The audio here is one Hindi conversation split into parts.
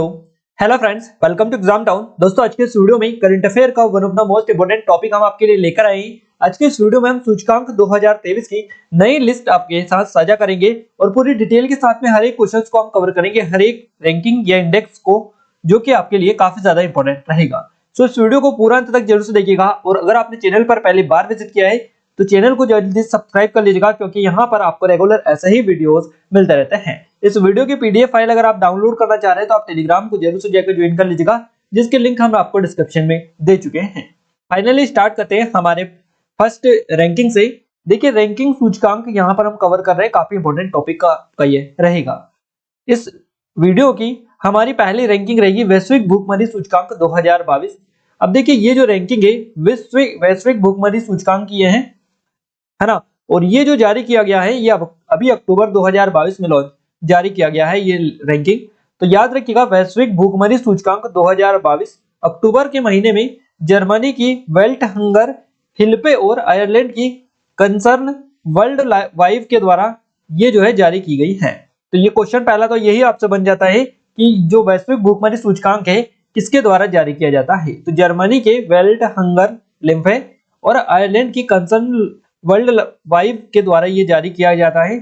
Hello friends, welcome to exam town. दोस्तों, आज के इस वीडियो में करंट अफेयर का one of the most important topic हम आपके लिए लेकर आए हैं। आज के इस वीडियो में हम सूचकांक 2023 की नई लिस्ट आपके साथ साझा करेंगे और पूरी डिटेल के साथ में हर एक क्वेश्चंस को हम कवर करेंगे, हर एक रैंकिंग या इंडेक्स को, जो कि आपके लिए काफी ज्यादा इंपॉर्टेंट रहेगा। सो इस वीडियो को पूरा अंत तक जरूर से देखिएगा और अगर आपने चैनल पर पहली बार विजिट किया है तो चैनल को जल्दी सब्सक्राइब कर लीजिएगा, क्योंकि यहाँ पर आपको रेगुलर ऐसे ही वीडियोस मिलते रहते हैं। इस वीडियो की पीडीएफ फाइल अगर आप डाउनलोड करना चाह रहे हैं तो आप टेलीग्राम को जरूर से जाकर ज्वाइन कर लीजिएगा, जिसके लिंक हम आपको डिस्क्रिप्शन में दे चुके हैं। फाइनली स्टार्ट करते हैं हमारे फर्स्ट रैंकिंग से। देखिए, रैंकिंग सूचकांक यहाँ पर हम कवर कर रहे हैं, काफी इंपॉर्टेंट टॉपिक का ये रहेगा। इस वीडियो की हमारी पहली रैंकिंग रहेगी वैश्विक भूखमरी सूचकांक 2022। अब देखिए, ये जो रैंकिंग है वैश्विक भूखमरी सूचकांक की है ना, और ये जो जारी किया गया है ये अभी अक्टूबर 2022 में जारी किया गया है ये रैंकिंग। तो याद रखिएगा, वैश्विक भूखमरी सूचकांक 2022 अक्टूबर के महीने में जर्मनी की वेल्ट हंगर हिल्पे और आयरलैंड की कंसर्न वर्ल्ड वाइव के द्वारा ये जो है जारी की गई है। तो ये क्वेश्चन पहला तो यही आपसे बन जाता है कि जो वैश्विक भूखमरी सूचकांक है किसके द्वारा जारी किया जाता है। तो जर्मनी के वेल्ट हंगर लिम्फे और आयरलैंड की कंसर्न वर्ल्ड वाइव के द्वारा ये जारी किया जाता है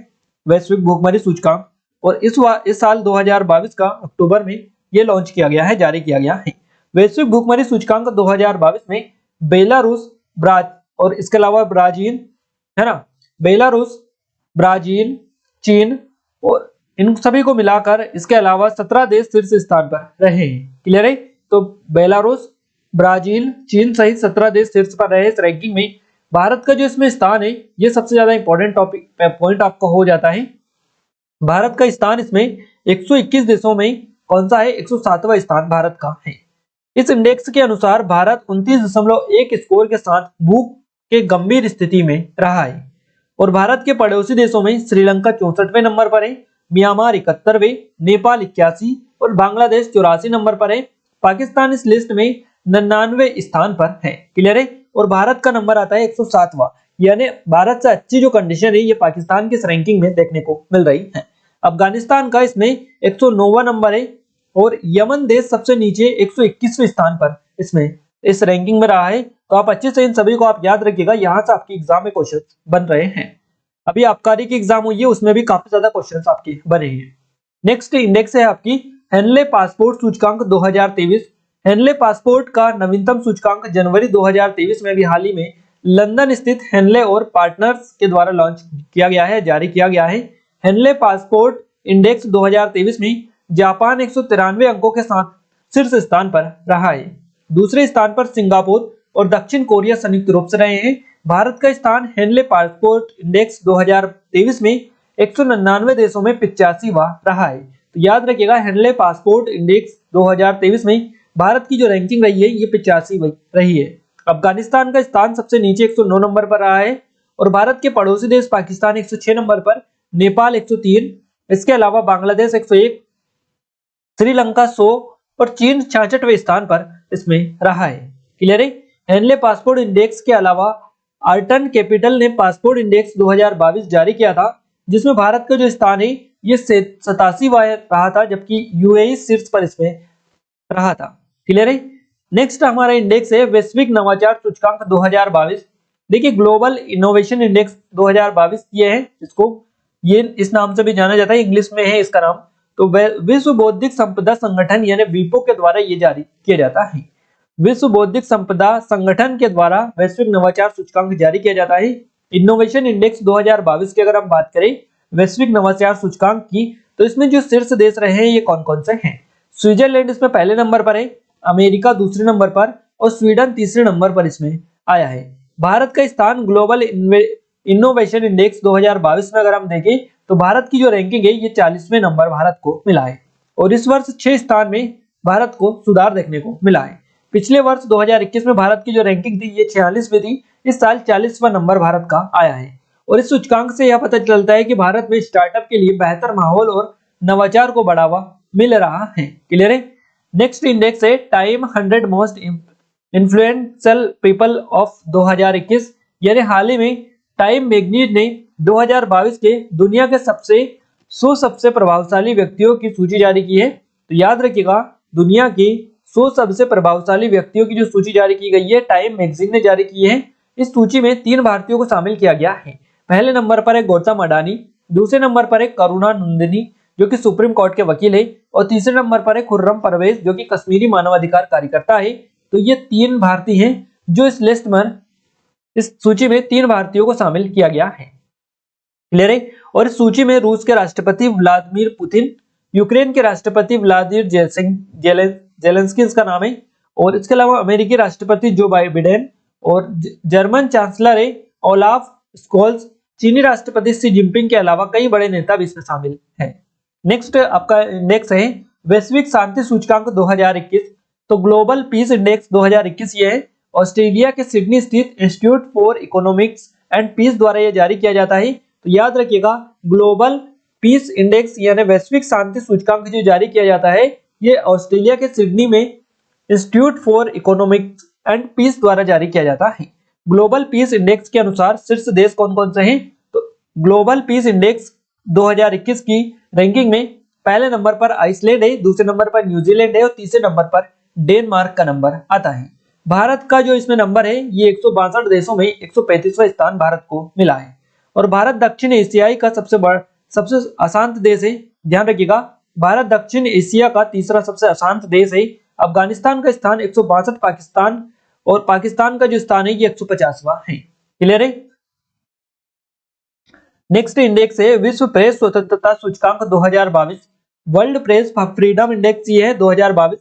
वैश्विक भूखमरी सूचकांक। और इस साल 2022 का अक्टूबर में ये लॉन्च किया गया है, जारी किया गया है। वैश्विक भूखमरी सूचकांक 2022 में बेलारूस, और इसके अलावा ब्राजील है ना, बेलारूस, ब्राजील, चीन और इन सभी को मिलाकर इसके अलावा 17 देश शीर्ष स्थान पर रहे हैं। क्लियर है? तो बेलारूस, ब्राजील, चीन सहित 17 देश शीर्ष पर रहे इस रैंकिंग में। भारत का जो इसमें स्थान है ये सबसे ज्यादा इंपॉर्टेंट टॉपिक पॉइंट आपको हो जाता है। भारत का स्थान इसमें 121 देशों में कौन सा है? 107वां स्थान भारत का है। इस इंडेक्स के अनुसार भारत 29.1 स्कोर के साथ भूख के गंभीर स्थिति में रहा है। और भारत के पड़ोसी देशों में श्रीलंका 64वें नंबर पर है, म्यांमार 71वें, नेपाल 81 और बांग्लादेश 84 नंबर पर है। पाकिस्तान इस लिस्ट में 99वें स्थान पर है। क्लियर है? और भारत का नंबर आता है 107वां, यानी भारत से अच्छी जो कंडीशन है ये पाकिस्तान की इस रैंकिंग में देखने को मिल रही है। अफगानिस्तान का इसमें 109वां नंबर है और यमन देश सबसे नीचे 121वें स्थान पर इसमें इस रैंकिंग में रहा है। तो आप अच्छे से इन सभी को आप याद रखिएगा, यहाँ से आपकी एग्जाम में क्वेश्चन बन रहे हैं। अभी आबकारी की एग्जाम हुई है, उसमें भी काफी ज्यादा क्वेश्चन आपके बने हैं। नेक्स्ट इंडेक्स है आपकी हेनले पासपोर्ट सूचकांक 2023। हेनले पासपोर्ट का नवीनतम सूचकांक जनवरी 2023 में भी हाल ही में लंदन स्थित हेनले और पार्टनर्स के द्वारा लॉन्च किया गया है, जारी किया गया है। हेनले पासपोर्ट इंडेक्स 2023 में जापान 193 अंकों के साथ शीर्ष स्थान पर रहा है। दूसरे स्थान पर सिंगापुर और दक्षिण कोरिया संयुक्त रूप से रहे हैं। भारत का स्थान हेनले पासपोर्ट इंडेक्स 2023 में 199 देशों में 85वां रहा है। तो याद रखिएगा, हेनले पासपोर्ट इंडेक्स 2023 में भारत की जो रैंकिंग रही है ये 85 रही है। अफगानिस्तान का स्थान सबसे नीचे 109 नंबर पर रहा है और भारत के पड़ोसी देश पाकिस्तान 106 नंबर पर, नेपाल 103, इसके अलावा बांग्लादेश 101, श्रीलंका 100 और चीन 66वें स्थान पर इसमें रहा है। क्लियर है? हेनले पासपोर्ट इंडेक्स के अलावा आर्टन कैपिटल ने पासपोर्ट इंडेक्स 2022 जारी किया था, जिसमें भारत का जो स्थान है ये 87वां रहा था, जबकि यूएई शीर्ष पर इसमें रहा था। क्लियर है? नेक्स्ट हमारा इंडेक्स है वैश्विक नवाचार सूचकांक 2022। देखिए, ग्लोबल इनोवेशन इंडेक्स 2022 ये है, ये इस नाम से भी जाना जाता है, इंग्लिश में है इसका नाम। तो विश्व बौद्धिक संपदा संगठन यानी वीपो के द्वारा ये जारी किया जाता है। विश्व बौद्धिक संपदा संगठन के द्वारा वैश्विक नवाचार सूचकांक जारी किया जाता है। इनोवेशन इंडेक्स 2022 की अगर हम बात करें वैश्विक नवाचार सूचकांक की, तो इसमें जो शीर्ष देश रहे हैं ये कौन कौन से हैं? स्विट्जरलैंड इसमें पहले नंबर पर है, अमेरिका दूसरे नंबर पर और स्वीडन तीसरे नंबर पर इसमें आया है। भारत का स्थान ग्लोबल इनोवेशन इंडेक्स 2022 में अगर हम देखें तो भारत की जो रैंकिंग है ये 40वें नंबर भारत को मिला है और इस वर्ष 6 स्थान में भारत को सुधार देखने को मिला है। पिछले वर्ष 2021 में भारत की जो रैंकिंग थी ये 46वीं थी, इस साल 40वां नंबर भारत का आया है। और इस सूचकांक से यह पता चलता है कि भारत में स्टार्टअप के लिए बेहतर माहौल और नवाचार को बढ़ावा मिल रहा है। क्लियर है? नेक्स्ट इंडेक्स है time 100 most influential people of 2021, यानी हाल ही में टाइम मैगजीन ने 2022 के दुनिया के सबसे प्रभावशाली व्यक्तियों की सूची जारी की है। तो याद रखिएगा दुनिया की 100 सबसे प्रभावशाली व्यक्तियों की जो सूची जारी की गई है टाइम मैगजीन ने जारी की है। इस सूची में 3 भारतीयों को शामिल किया गया है। पहले नंबर पर है गौतम अडानी, दूसरे नंबर पर है करुणा नंदिनी जो कि सुप्रीम कोर्ट के वकील है, और तीसरे नंबर पर है खुर्रम परवेज जो कि कश्मीरी मानवाधिकार कार्यकर्ता है। तो ये 3 भारतीय हैं जो इस लिस्ट में, इस सूची में 3 भारतीयों को शामिल किया गया है। क्लियर है। और इस सूची में रूस के राष्ट्रपति व्लादिमीर पुतिन, यूक्रेन के राष्ट्रपति व्लादिमीर जेलेंस्की इसका नाम है, और इसके अलावा अमेरिकी राष्ट्रपति जो बाइडेन, और जर्मन चांसलर है ओलाफ स्कोल्स, चीनी राष्ट्रपति शी जिनपिंग के अलावा कई बड़े नेता भी इसमें शामिल हैं। नेक्स्ट आपका इंडेक्स है वैश्विक शांति सूचकांक 2021। तो ग्लोबल पीस इंडेक्स 2021 ये है। ऑस्ट्रेलिया के सिडनी स्थित Institute for Economics and Peace द्वारा यह जारी किया जाता है। तो याद रखिएगा ग्लोबल पीस इंडेक्स यानी वैश्विक शांति सूचकांक जो जारी किया जाता है ये ऑस्ट्रेलिया के सिडनी में Institute for Economics and Peace द्वारा जारी किया जाता है। ग्लोबल पीस इंडेक्स के अनुसार शीर्ष देश कौन कौन से हैं? तो ग्लोबल पीस इंडेक्स 2021 की रैंकिंग में पहले नंबर पर आइसलैंड है, दूसरे नंबर पर न्यूजीलैंड है और तीसरे नंबर पर डेनमार्क का नंबर आता है। भारत का जो इसमें नंबर है ये 162 देशों में 135वां स्थान भारत को मिला है। और भारत दक्षिण एशियाई का सबसे अशांत देश है। ध्यान रखिएगा भारत दक्षिण एशिया का तीसरा सबसे अशांत देश है। अफगानिस्तान का स्थान 162, पाकिस्तान का जो स्थान है ये 150वां है। क्लियर है। नेक्स्ट इंडेक्स है विश्व प्रेस स्वतंत्रता सूचकांक 2022। वर्ल्ड प्रेस फ्रीडम इंडेक्स ये है 2022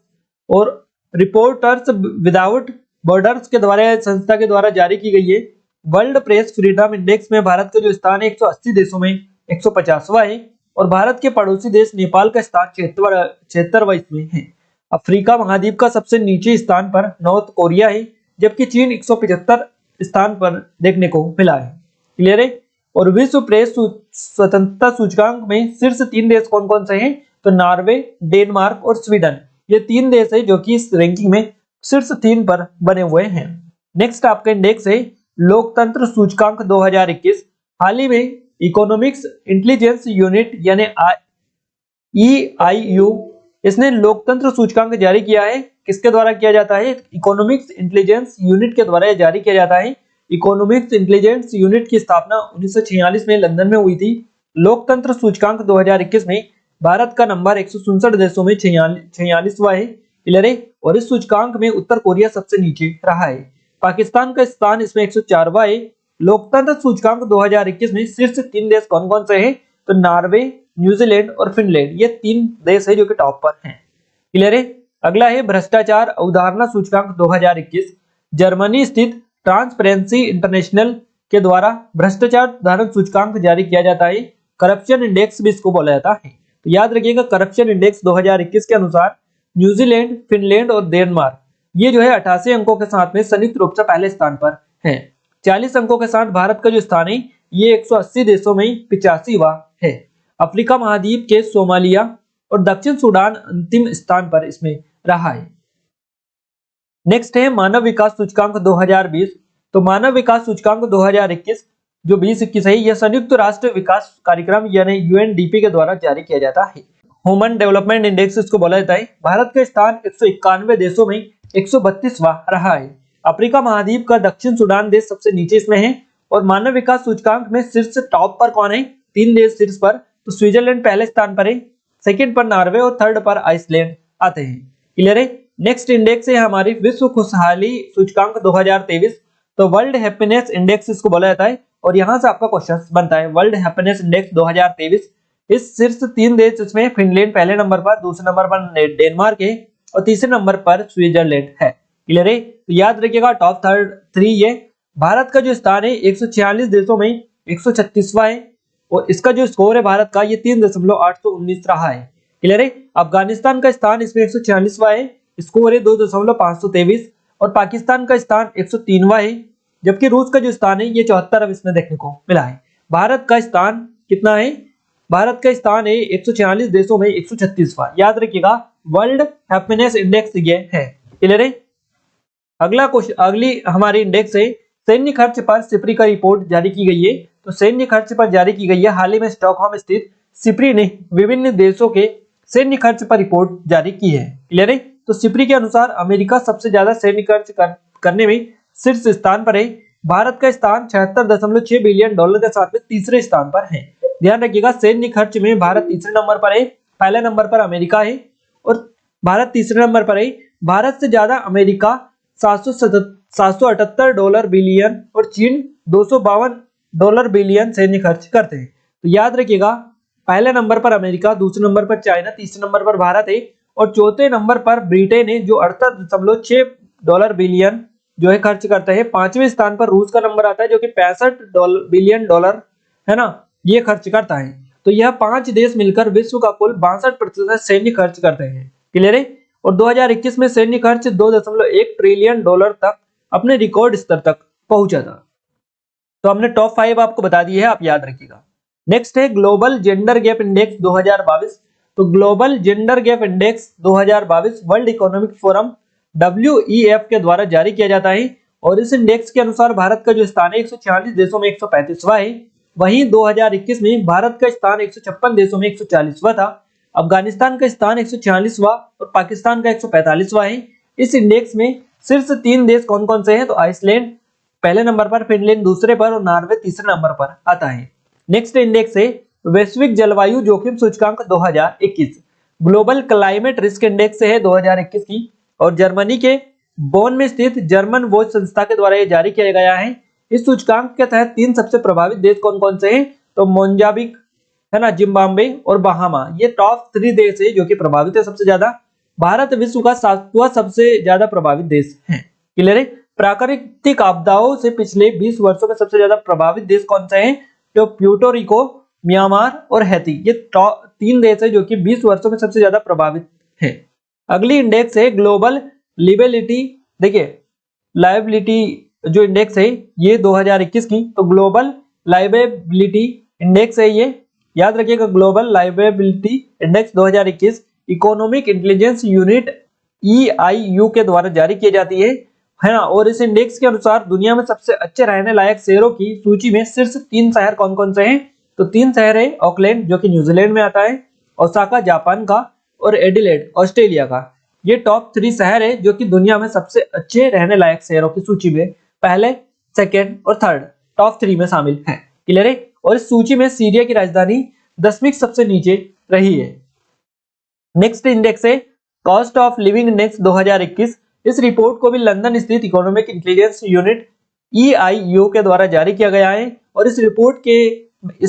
और रिपोर्टर्स विदाउट बॉर्डर्स के द्वारा संस्था के द्वारा जारी की गई है। वर्ल्ड प्रेस फ्रीडम इंडेक्स में भारत का जो स्थान है 180 देशों में 150वां है और भारत के पड़ोसी देश नेपाल का स्थान 76वां इसमें है। अफ्रीका महाद्वीप का सबसे नीचे स्थान पर नॉर्थ कोरिया है जबकि चीन 175 स्थान पर देखने को मिला है। क्लियर है। और विश्व प्रेस स्वतंत्रता सूचकांक में शीर्ष 3 देश कौन कौन से हैं? तो नॉर्वे, डेनमार्क और स्वीडन, ये 3 देश है जो कि इस रैंकिंग में शीर्ष 3 पर बने हुए हैं। नेक्स्ट आपका इंडेक्स है लोकतंत्र सूचकांक 2021। हाल ही में इकोनॉमिक्स इंटेलिजेंस यूनिट यानी EIU इसने लोकतंत्र सूचकांक जारी किया है। किसके द्वारा किया जाता है? इकोनॉमिक्स इंटेलिजेंस यूनिट के द्वारा जारी किया जाता है। इकोनॉमिक्स इंटेलिजेंस यूनिट की स्थापना 1946 में लंदन में हुई थी। लोकतंत्र सूचकांक 2021 में भारत का नंबर 167 देशों में 46वां है। क्लियर है। और इस सूचकांक में उत्तर कोरिया सबसे नीचे रहा है। पाकिस्तान का स्थान इसमें 104वां है। लोकतंत्र सूचकांक 2021 में शीर्ष 3 देश कौन कौन से हैं? तो नॉर्वे, न्यूजीलैंड और फिनलैंड, ये 3 देश है जो कि टॉप पर हैं। क्लियर है। अगला है भ्रष्टाचार अवधारणा सूचकांक 2021। जर्मनी स्थित ट्रांसपेरेंसी इंटरनेशनल के द्वारा भ्रष्टाचार धारण सूचकांक जारी किया जाता है। करप्शन इंडेक्स भी इसको बोला जाता है। तो याद रखिएगा करप्शन इंडेक्स 2021 के अनुसार न्यूजीलैंड, फिनलैंड और डेनमार्क ये जो है 88 अंकों के साथ में संयुक्त रूप से पहले स्थान पर है। 40 अंकों के साथ भारत का जो स्थान है ये 180 देशों में 85वां है। अफ्रीका महाद्वीप के सोमालिया और दक्षिण सूडान अंतिम स्थान पर इसमें रहा है। नेक्स्ट है मानव विकास सूचकांक 2020। तो मानव विकास सूचकांक 2021 जो 2021 है यह संयुक्त राष्ट्र विकास कार्यक्रम यानी UNDP के द्वारा जारी किया जाता है। ह्यूमन डेवलपमेंट इंडेक्स इसको बोला जाता है। भारत का स्थान 191 देशों में 132वां रहा है। अफ्रीका महाद्वीप का दक्षिण सूडान देश सबसे नीचे इसमें है। और मानव विकास सूचकांक में शीर्ष टॉप पर कौन है? 3 देश शीर्ष पर। तो स्विट्जरलैंड पहले स्थान पर है, सेकंड पर नॉर्वे और थर्ड पर आइसलैंड आते हैं। क्लियर है। नेक्स्ट इंडेक्स है हमारी विश्व खुशहाली सूचकांक 2023। तो वर्ल्ड हैप्पीनेस इंडेक्स इसको बोला जाता है और यहां से आपका क्वेश्चन बनता है। वर्ल्ड हैप्पीनेस इंडेक्स 2023 इस शीर्ष 3 देश इसमें फिनलैंड पहले नंबर पर, दूसरे नंबर पर डेनमार्क है और तीसरे नंबर पर स्विट्जरलैंड है। क्लियर है। तो याद रखिएगा टॉप 3 ये भारत का जो स्थान है 146 देशों में 136वां है और इसका जो स्कोर है भारत का ये 3.819 रहा है। क्लियर है। अफगानिस्तान का स्थान इसमें 146वां है, स्कोर है 2.523 और पाकिस्तान का स्थान 103वां है जबकि रूस का जो स्थान है ये 74 अब इसमें देखने को मिला है। भारत का स्थान कितना है? भारत का स्थान है 146 देशों में 136वां। याद रखिएगा वर्ल्ड हैप्पीनेस इंडेक्स ये है। क्लियर है। अगली हमारी इंडेक्स है सैन्य खर्च पर सिप्री का रिपोर्ट जारी की गई है। तो सैन्य खर्च पर जारी की गई है। हाल ही में स्टॉकहोम स्थित सिप्री ने विभिन्न देशों के सैन्य खर्च पर रिपोर्ट जारी की है। क्लियर है। तो सिप्री के अनुसार अमेरिका सबसे ज्यादा सैन्य खर्च करने में शीर्ष स्थान पर है। भारत का स्थान 76.6 बिलियन डॉलर के साथ में तीसरे स्थान पर है। ध्यान रखिएगा, सैन्य खर्च में भारत तीसरे नंबर पर है, पहले नंबर पर अमेरिका है और भारत तीसरे नंबर पर है। भारत से ज्यादा अमेरिका $778 बिलियन और चीन $252 बिलियन सैन्य खर्च करते हैं। तो याद रखिएगा, पहले नंबर पर अमेरिका, दूसरे नंबर पर चाइना, तीसरे नंबर पर भारत है और चौथे नंबर पर ब्रिटेन है जो $68.6 बिलियन जो है खर्च करते हैं। पांचवें स्थान पर रूस का नंबर आता है जो कि $65 बिलियन है ना, ये खर्च करता है। तो यह 5 देश मिलकर विश्व का कुल 62% सैन्य खर्च करते हैं। क्लियर है। और 2021 में सैन्य खर्च $2.1 ट्रिलियन तक अपने रिकॉर्ड स्तर तक पहुंचा था। तो हमने टॉप 5 आपको बता दी है, आप याद रखिएगा। नेक्स्ट है ग्लोबल जेंडर गैप इंडेक्स 2022। तो global gender gap index 2022 world economic forum WEF के द्वारा जारी किया जाता है और इस इंडेक्स के अनुसार भारत का जो स्थान है 146 देशों में 135वां है। वहीं 2021 में भारत का स्थान 156 देशों में 140वां था। अफगानिस्तान का स्थान 146वां और पाकिस्तान का 145वां है। इस इंडेक्स में शीर्ष 3 देश कौन कौन से हैं? तो आइसलैंड पहले नंबर पर, फिनलैंड दूसरे पर और नॉर्वे तीसरे नंबर पर आता है। नेक्स्ट इंडेक्स है वैश्विक जलवायु जोखिम सूचकांक 2021। ग्लोबल क्लाइमेट रिस्क इंडेक्स है 2021 की और जर्मनी के बोन में स्थित जर्मन वॉच संस्था के द्वारा यह जारी किया गया है। इस सूचकांक के तहत 3 सबसे प्रभावित देश कौन कौन से हैं? तो मोजाम्बिक है ना, जिम्बाब्वे और बहामा, ये टॉप 3 देश है जो कि प्रभावित है सबसे ज्यादा। भारत विश्व का 7वां सबसे ज्यादा प्रभावित देश है। क्लियर है। प्राकृतिक आपदाओं से पिछले 20 वर्षों में सबसे ज्यादा प्रभावित देश कौन से हैं? तो प्यूर्टो रिको, म्यांमार और हैती, ये 3 देश है जो कि 20 वर्षों में सबसे ज्यादा प्रभावित है। अगली इंडेक्स है ग्लोबल लिबेलिटी। देखिए, लायबिलिटी जो इंडेक्स है ये 2021 की, तो ग्लोबल लायबिलिटी इंडेक्स है ये, याद रखिएगा। Global liability index 2021 economic intelligence unit EIU के द्वारा जारी की जाती है ना। और इस इंडेक्स के अनुसार दुनिया में सबसे अच्छे रहने लायक शहरों की सूची में शीर्ष 3 शहर कौन कौन से हैं? तो 3 शहर है ऑकलैंड जो कि न्यूजीलैंड में आता है, ओसाका जापान का और एडिलेड ऑस्ट्रेलिया का। ये टॉप 3 शहर है जो कि दुनिया में सबसे अच्छे रहने लायक शहरों की सूची में पहले, सेकंड और थर्ड टॉप 3 में शामिल है। क्लियर है। और इस सूची में सीरिया की राजधानी 10वीं सबसे नीचे रही है। नेक्स्ट इंडेक्स है कॉस्ट ऑफ लिविंग इंडेक्स 2021। इस रिपोर्ट को भी लंदन स्थित इकोनॉमिक इंटेलिजेंस यूनिट EIU के द्वारा जारी किया गया है और इस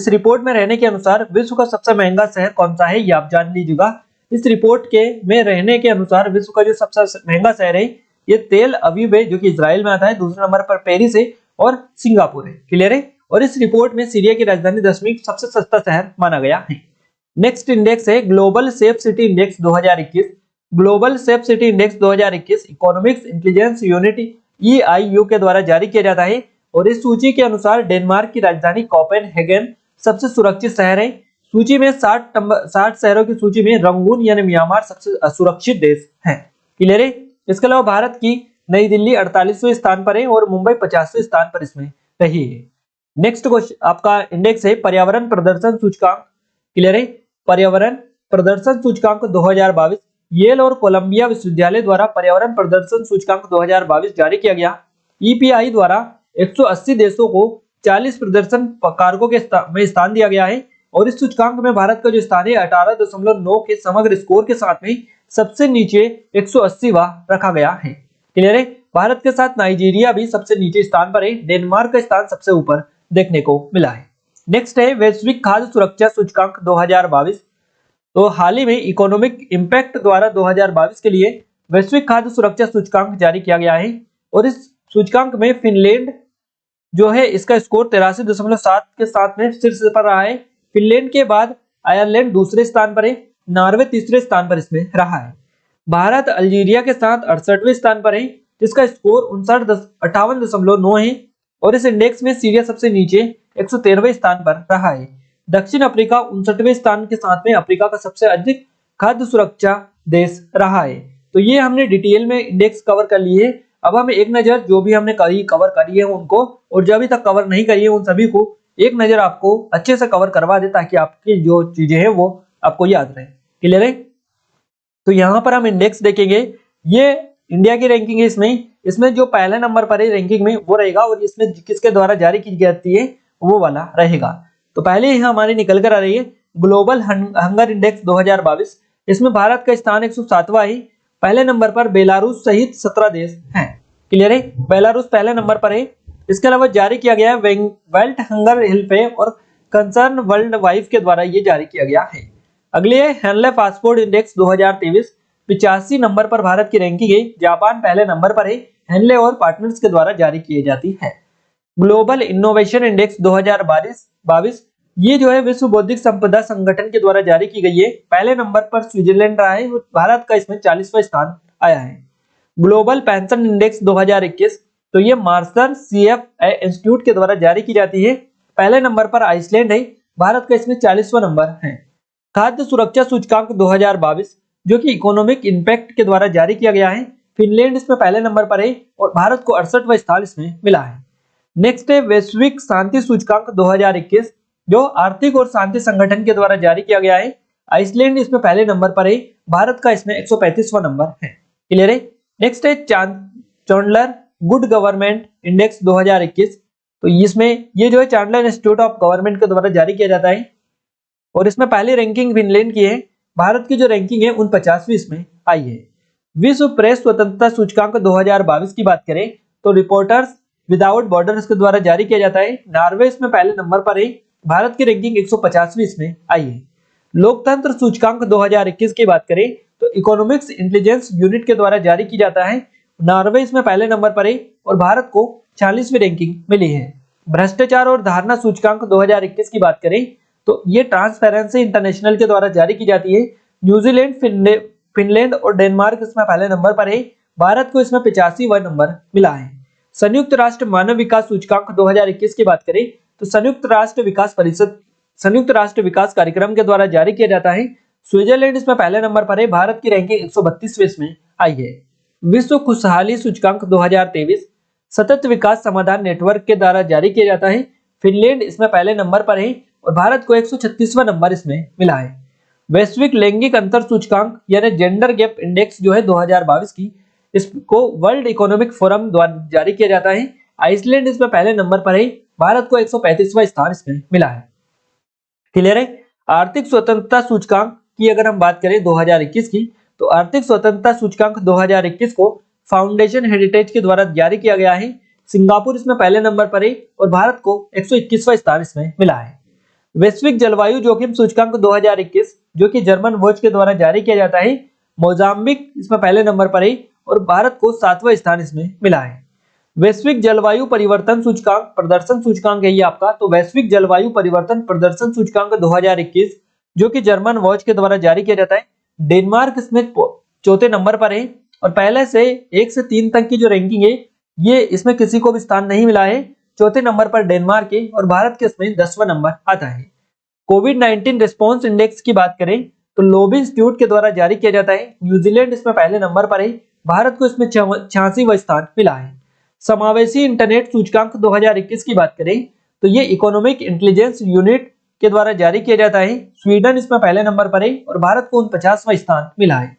रिपोर्ट में रहने के अनुसार विश्व का सबसे महंगा शहर कौन सा है, ये आप जान लीजिएगा। इस रिपोर्ट के में रहने के अनुसार विश्व का जो सबसे महंगा शहर है ये तेल अवीव है जो कि इजराइल में आता है, दूसरे नंबर पर पेरिस है और सिंगापुर है। क्लियर है। और इस रिपोर्ट में सीरिया की राजधानी 10वीं सबसे सस्ता शहर माना गया है। नेक्स्ट इंडेक्स है global safe city index 2021। Global safe city index 2021 economics intelligence unit EIU के द्वारा जारी किया जाता है और इस सूची के अनुसार डेनमार्क की राजधानी कोपेनहेगन सबसे सुरक्षित शहर है। सूची में 60 शहरों की सूची में रंगून यानी म्यांमार सबसे असुरक्षित देश है। क्लियर है। इसके अलावा भारत की नई दिल्ली 48वें स्थान पर है और मुंबई 50वें स्थान पर इसमें रही है। नेक्स्ट क्वेश्चन आपका इंडेक्स है पर्यावरण प्रदर्शन सूचकांक। क्लियर है। पर्यावरण प्रदर्शन सूचकांक 2022 येल और कोलंबिया विश्वविद्यालय द्वारा पर्यावरण प्रदर्शन सूचकांक 2022 जारी किया गया। EPI द्वारा 180 देशों को 40 प्रदर्शन कारकों के में स्थान दिया गया है और इस सूचकांक में भारत का जो स्थान है 18.9 के समग्र स्कोर के साथ में सबसे नीचे 180वां रखा गया है। क्लियर है। भारत के साथ नाइजीरिया भी सबसे नीचे स्थान पर है, डेनमार्क का स्थान सबसे ऊपर देखने को मिला है। नेक्स्ट है वैश्विक खाद्य सुरक्षा सूचकांक 2022। तो हाल ही में इकोनॉमिक इंपैक्ट द्वारा 2022 के लिए वैश्विक खाद्य सुरक्षा सूचकांक जारी किया गया है और इस सूचकांक में फिनलैंड जो है इसका स्कोर 83.7 के साथ में शीर्ष पर रहा है। फिनलैंड के बाद आयरलैंड दूसरे स्थान पर है, नॉर्वे तीसरे स्थान पर इसमें रहा है। भारत अल्जीरिया के साथ 68वें स्थान पर है जिसका स्कोर 58.9 है और इस इंडेक्स में सीरिया सबसे नीचे 113वें स्थान पर रहा है। दक्षिण अफ्रीका 59वें स्थान के साथ में अफ्रीका का सबसे अधिक खाद्य सुरक्षा देश रहा है। तो ये हमने डिटेल में इंडेक्स कवर कर लिए। अब हम एक नजर जो भी हमने कवर करी है उनको और जो अभी तक कवर नहीं करी है उन सभी को एक नजर आपको अच्छे से कवर करवा दे ताकि आपकी जो चीजें हैं वो आपको याद रहे। क्लियर है। तो यहाँ पर हम इंडेक्स देखेंगे, ये इंडिया की रैंकिंग है। इसमें जो पहले नंबर पर है रैंकिंग में वो रहेगा, और इसमें किसके द्वारा जारी की जाती है वो वाला रहेगा। तो पहले ही हमारी निकल कर आ रही है ग्लोबल हंगर इंडेक्स 2022। इसमें भारत का स्थान 107वां है। पहले नंबर पर बेलारूस सहित 17 देश हैं। क्लियर है, बेलारूस पहले नंबर पर है। इसके अलावा जारी किया गया है वर्ल्ड हंगर हेल्पलाइन और कंसर्न वर्ल्ड वाइफ के द्वारा ये जारी किया गया है। अगले है हेनले पासपोर्ट इंडेक्स 2023। 85 नंबर पर भारत की रैंकिंग है। जापान पहले नंबर पर है। हेनले और पार्टनर्स के द्वारा जारी की जाती है। ग्लोबल इनोवेशन इंडेक्स 2022, ये जो है विश्व बौद्धिक संपदा संगठन के द्वारा जारी की गई है। पहले नंबर पर स्विट्जरलैंड रहा है और भारत का इसमें 40वां स्थान आया है। ग्लोबल पेंशन इंडेक्स 2021, तो ये मार्शल सीएफ इंस्टीट्यूट के द्वारा जारी की जाती है। पहले नंबर पर आइसलैंड है। भारत का इसमें 40वां नंबर है। खाद्य सुरक्षा सूचकांक 2022, जो कि इकोनॉमिक इंपैक्ट के द्वारा जारी किया गया है। फिनलैंड इसमें पहले नंबर पर है और भारत को 68वां स्थान इसमें मिला है। नेक्स्ट है वैश्विक शांति सूचकांक 2021, जो आर्थिक और शांति संगठन के द्वारा जारी किया गया है। आइसलैंड इसमें पहले नंबर पर है। भारत का इसमें 135वां नंबर है। क्लियर है। नेक्स्ट है चैंडलर गुड गवर्नमेंट इंडेक्स 2021, तो इसमें ये जो है चैंडलर इंस्टीट्यूट ऑफ गवर्नमेंट के द्वारा जारी किया जाता है और इसमें पहली रैंकिंग फिनलैंड की है। भारत की जो रैंकिंग है 49वीं इसमें आई है। विश्व प्रेस स्वतंत्रता सूचकांक 2022 की बात करें तो रिपोर्टर्स विदाउट बॉर्डर्स के द्वारा जारी किया जाता है। नॉर्वे इसमें पहले नंबर पर है। भारत की रैंकिंग 150वीं इसमें आई है। लोकतंत्र सूचकांक 2021 की बात करें तो इकोनॉमिक्स इंटेलिजेंस यूनिट के द्वारा जारी की जाता है। नॉर्वे इसमें पहले नंबर पर है और भारत को 46वीं रैंकिंग मिली है। भ्रष्टाचार और धारणा सूचकांक 2021 की बात करें तो ये ट्रांसपेरेंसी इंटरनेशनल के द्वारा जारी की जाती है। न्यूजीलैंड, फिनलैंड और डेनमार्क इसमें पहले नंबर पर है। भारत को इसमें 85वां नंबर मिला है। संयुक्त राष्ट्र मानव विकास सूचकांक 2021 की बात करें तो संयुक्त राष्ट्र विकास कार्यक्रम के द्वारा जारी किया जाता है। स्विट्जरलैंड इसमें पहले नंबर पर है। भारत की रैंकिंग 132वें इसमें आई है। विश्व खुशहाली सूचकांक 2023 सतत विकास समाधान नेटवर्क के द्वारा जारी किया जाता है। फिनलैंड इसमें पहले नंबर पर है और भारत को 136वां नंबर इसमें मिला है। वैश्विक लैंगिक अंतर सूचकांक यानी जेंडर गैप इंडेक्स जो है 2022 की, इसको वर्ल्ड इकोनॉमिक फोरम द्वारा जारी किया जाता है। आइसलैंड इसमें पहले नंबर पर है। भारत को 135वां स्थान इसमें मिला है। क्लियर है। आर्थिक स्वतंत्रता सूचकांक की अगर हम बात करें 2021 की, तो आर्थिक स्वतंत्रता सूचकांक 2021 को फाउंडेशन हेरिटेज के द्वारा जारी किया गया है। सिंगापुर इसमें पहले नंबर पर है और भारत को 121वां स्थान इसमें मिला है। वैश्विक जलवायु जोखिम सूचकांक 2021, जो कि जर्मन वॉच के द्वारा जारी किया जाता है। मोजाम्बिक इसमें पहले नंबर पर है और भारत को 7वां स्थान इसमें मिला है। वैश्विक जलवायु परिवर्तन सूचकांक प्रदर्शन सूचकांक है ये आपका। तो वैश्विक जलवायु परिवर्तन प्रदर्शन सूचकांक 2021, जो कि जर्मन वॉच के द्वारा जारी किया जाता है। डेनमार्क इसमें चौथे नंबर पर है और पहले से 1 से 3 तक की जो रैंकिंग है ये इसमें किसी को भी स्थान नहीं मिला है। चौथे नंबर पर डेनमार्क है और भारत के इसमें 10वां नंबर आता है। कोविड-19 रिस्पांस इंडेक्स की बात करें तो लोबी इंस्टीट्यूट के द्वारा जारी किया जाता है। न्यूजीलैंड इसमें पहले नंबर पर है। भारत को इसमें 86वां स्थान मिला है। समावेशी इंटरनेट सूचकांक 2021 की बात करें तो ये इकोनॉमिक इंटेलिजेंस यूनिट के द्वारा जारी किया जाता है। स्वीडन इसमें पहले नंबर पर है और भारत को 49वां स्थान मिला है।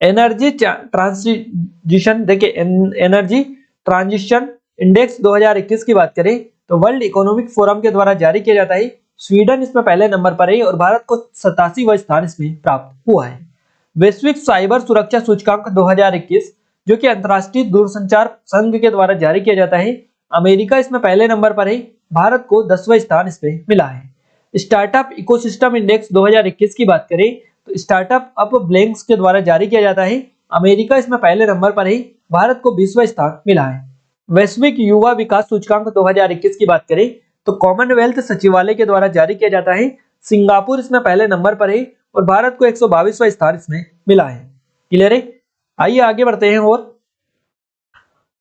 एनर्जी ट्रांजिशन देखिए, एनर्जी ट्रांजिशन इंडेक्स 2021 की बात करें तो वर्ल्ड इकोनॉमिक फोरम के द्वारा जारी किया जाता है। स्वीडन इसमें पहले नंबर पर है और भारत को 87वां स्थान इसमें प्राप्त हुआ है। वैश्विक साइबर सुरक्षा सूचकांक 2021, जो कि अंतरराष्ट्रीय दूरसंचार संघ के द्वारा जारी किया जाता है। अमेरिका इसमें पहले नंबर पर है। भारत को 10वां स्थान इसमें मिला है। स्टार्टअप इकोसिस्टम इंडेक्स 2021 की बात करें तो स्टार्टअप अप ब्लैंक्स के द्वारा जारी किया जाता है। अमेरिका इसमें पहले नंबर पर है। भारत को 20वां स्थान मिला है। वैश्विक युवा विकास सूचकांक 2021 की बात करें तो कॉमनवेल्थ सचिवालय के द्वारा जारी किया जाता है। सिंगापुर इसमें पहले नंबर पर है और भारत को 122वां स्थान इसमें मिला है। क्लियर है। आइए आगे बढ़ते हैं और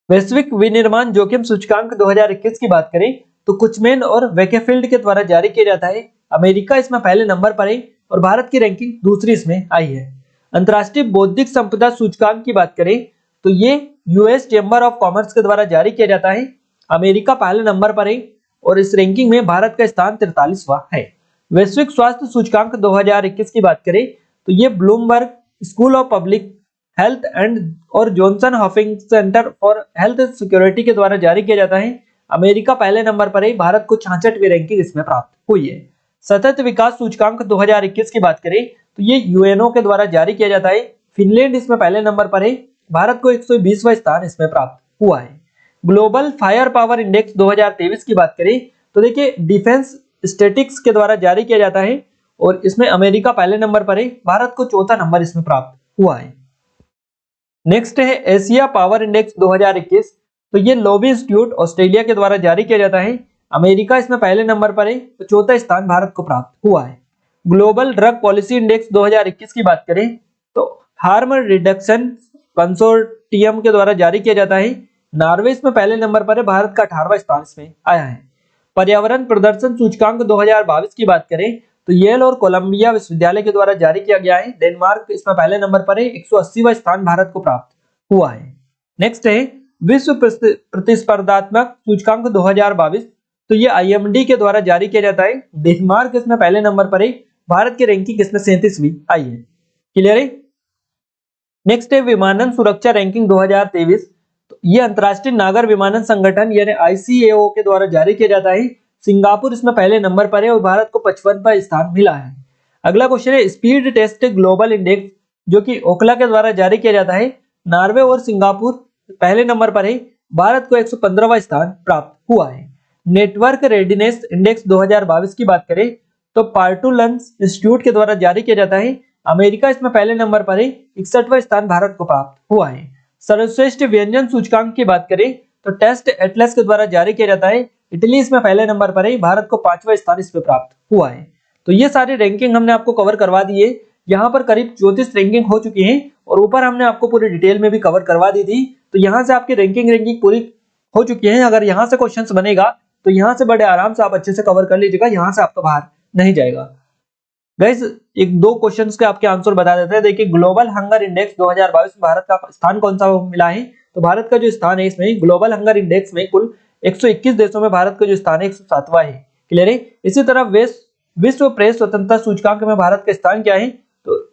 वैश्विक विनिर्माण जोखिम सूचकांक 2021 की बात करें तो कुचमैन और वेकेफील्ड के द्वारा जारी किया जाता है। अमेरिका इसमें पहले नंबर पर है और भारत की रैंकिंग दूसरी इसमें आई है। अंतरराष्ट्रीय बौद्धिक संपदा सूचकांक की बात करें तो ये यूएस चैम्बर ऑफ कॉमर्स के द्वारा जारी किया जाता है। अमेरिका पहले नंबर पर है और इस रैंकिंग में भारत का स्थान 43वां है। वैश्विक स्वास्थ्य सूचकांक 2021 की बात करें तो ये Bloomberg School of Public Health and और Johnson Hopkins Center for Health Security के द्वारा जारी किया जाता है। अमेरिका पहले नंबर पर है, भारत को 66वीं रैंकिंग इसमें प्राप्त हुई है। सतत विकास सूचकांक 2021 की बात करें तो ये यूएनओ के द्वारा जारी किया जाता है। फिनलैंड इसमें पहले नंबर पर है, भारत को 120वां स्थान इसमें प्राप्त हुआ है। ग्लोबल फायर पावर इंडेक्स 2023 की बात करें तो देखिए डिफेंस स्टैटिस्टिक्स के द्वारा जारी किया जाता है और इसमें अमेरिका पहले नंबर पर है, भारत को चौथा नंबर इसमें प्राप्त हुआ है। नेक्स्ट है एशिया पावर इंडेक्स 2021, तो ये लोबी इंस्टीट्यूट ऑस्ट्रेलिया के द्वारा जारी किया जाता है। अमेरिका इसमें पहले नंबर पर है, तो चौथा स्थान भारत को प्राप्त हुआ है। ग्लोबल ड्रग पॉलिसी इंडेक्स 2021 की बात करें तो हार्म रिडक्शन कंसोर्टियम के द्वारा जारी किया जाता है। नॉर्वे इसमें पहले नंबर पर है, भारत का 18वां स्थान इसमें आया है। पर्यावरण प्रदर्शन सूचकांक 2022 की बात करें तो येल और कोलंबिया विश्वविद्यालय के द्वारा जारी किया गया है। डेनमार्क इसमें पहले नंबर पर है, 180वां स्थान भारत को प्राप्त हुआ है। नेक्स्ट है विश्व प्रतिस्पर्धात्मक सूचकांक 2022, तो ये IMD के द्वारा जारी किया जाता है। डेनमार्क इसमें पहले नंबर पर है, भारत की रैंकिंग इसमें 37वीं आई है। क्लियर है। नेक्स्ट है विमानन सुरक्षा रैंकिंग 2023, तो ये अंतरराष्ट्रीय नागर विमानन संगठन यानी ICAO के द्वारा जारी किया जाता है। सिंगापुर इसमें पहले नंबर पर है और भारत को 55वां स्थान मिला है। अगला क्वेश्चन है स्पीड टेस्ट ग्लोबल इंडेक्स, जो कि ओखला के द्वारा जारी किया जाता है। नॉर्वे और सिंगापुर पहले नंबर पर है, भारत को 115वां स्थान प्राप्त हुआ है। नेटवर्क रेडिनेस इंडेक्स 2022 की बात करें तो पार्टुलंस इंस्टीट्यूट के द्वारा जारी किया जाता है। अमेरिका इसमें पहले नंबर पर है, 61वां स्थान भारत को प्राप्त हुआ है। सर्वश्रेष्ठ व्यंजन सूचकांक की बात करें तो टेस्ट एटलस के द्वारा जारी किया जाता है। इटली इसमें पहले नंबर पर है, भारत को 5वां स्थान इस पे प्राप्त हुआ है। तो ये सारी रैंकिंग हमने आपको कवर करवा दी है। यहाँ पर करीब 34 रैंकिंग हो चुकी है और ऊपर हमने आपको पूरी डिटेल में भी कवर करवा दी थी। तो यहाँ से आपकी रैंकिंग पूरी हो चुकी है। अगर यहाँ से क्वेश्चंस बनेगा तो यहाँ से बड़े आराम से आप अच्छे से कवर कर लीजिएगा, यहाँ से आपका बाहर नहीं जाएगा। गाइस एक दो क्वेश्चंस के आपके आंसर बता देते हैं। देखिए ग्लोबल हंगर इंडेक्स 2022 में भारत का स्थान कौन सा मिला है, तो भारत का जो स्थान है इसमें ग्लोबल हंगर इंडेक्स में कुल 121 देशों में भारत का जो स्थान है 107वां है। क्लियर है। इसी तरह विश्व प्रेस स्वतंत्रता सूचकांक में भारत का स्थान क्या है, तो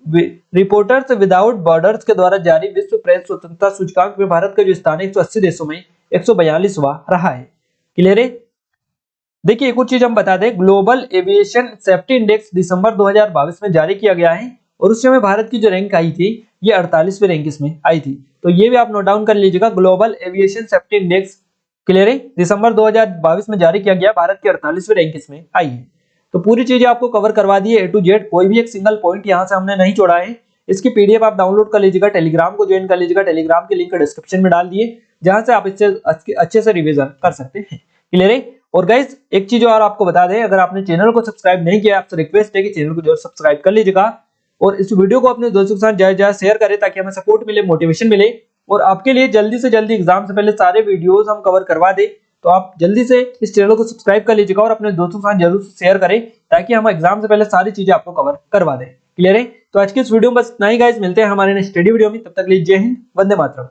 रिपोर्टर्स विदाउट बॉर्डर्स के द्वारा जारी विश्व प्रेस स्वतंत्रता सूचकांक में भारत का जो स्थान है 180 देशों में 142वां रहा है। क्लियर है। देखिए एक और चीज हम बता दें, ग्लोबल एविएशन सेफ्टी इंडेक्स दिसंबर 2022 में जारी किया गया है और उस समय भारत की जो रैंक आई थी ये 48वीं रैंक इसमें आई थी। तो ये भी आप नोट डाउन कर लीजिएगा, global aviation safety index clear है दिसंबर 2022 में जारी किया गया, भारत की 48वीं रैंक इसमें आई है। तो पूरी चीजें आपको कवर करवा दी है A to Z, कोई भी एक सिंगल पॉइंट यहाँ से हमने नहीं छोड़ा है। इसकी PDF आप डाउनलोड कर लीजिएगा, टेलीग्राम को ज्वाइन कर लीजिएगा। टेलीग्राम की लिंक डिस्क्रिप्शन में डाल दिए, जहां से आप इससे अच्छे से रिविजन कर सकते हैं। क्लियर है। और गाइस एक चीज और आपको बता दें, अगर आपने चैनल को सब्सक्राइब नहीं किया, आपसे रिक्वेस्ट है कि चैनल को जरूर सब्सक्राइब कर लीजिएगा और इस वीडियो को अपने दोस्तों के साथ ज्यादा शेयर करें ताकि हमें सपोर्ट मिले, मोटिवेशन मिले और आपके लिए जल्दी से जल्दी एग्जाम से पहले सारे वीडियोस हम कवर करवा दें। तो आप जल्दी से इस चैनल को सब्सक्राइब कर लीजिएगा और अपने दोस्तों के साथ जरूर शेयर करें ताकि हम एग्जाम से पहले सारी चीजें आपको कवर करवा दें। क्लियर है। तो आज की इस वीडियो में बस इतना ही गाइस, मिलते हैं हमारे नेक्स्ट स्टडी वीडियो में। तब तक के लिए जय हिंद, वंदे मातरम।